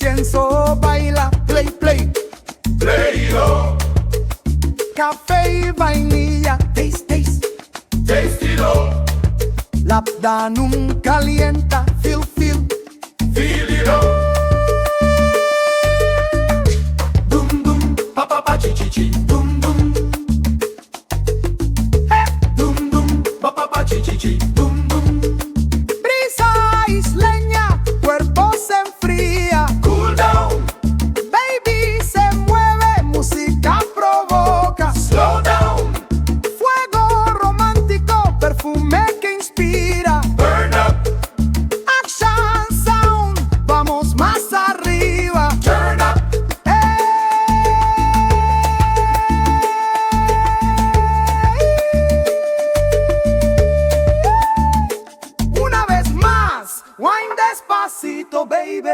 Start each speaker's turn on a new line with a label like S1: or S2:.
S1: incienso baila, play, play.
S2: Play-lo,
S1: Café y vainilla, taste, taste.
S2: taste-lo,
S1: Lap danum calienta, feel, feel.
S2: feel-lo. Dum dum, pa pa pa chi chi chi, dum dum. Dum dum, pa pa pa chi chi chi, dum dum.
S1: Brisa isleña, cuerpo se enfría.
S2: Cool down,
S1: Baby se mueve, música provoca.
S2: slow down,
S1: Fuego romántico, perfume que inspira.
S2: burn up,
S1: Akshan Sound, vamos más arriba.
S2: turn up.
S1: Una vez más, wine despacito, baby.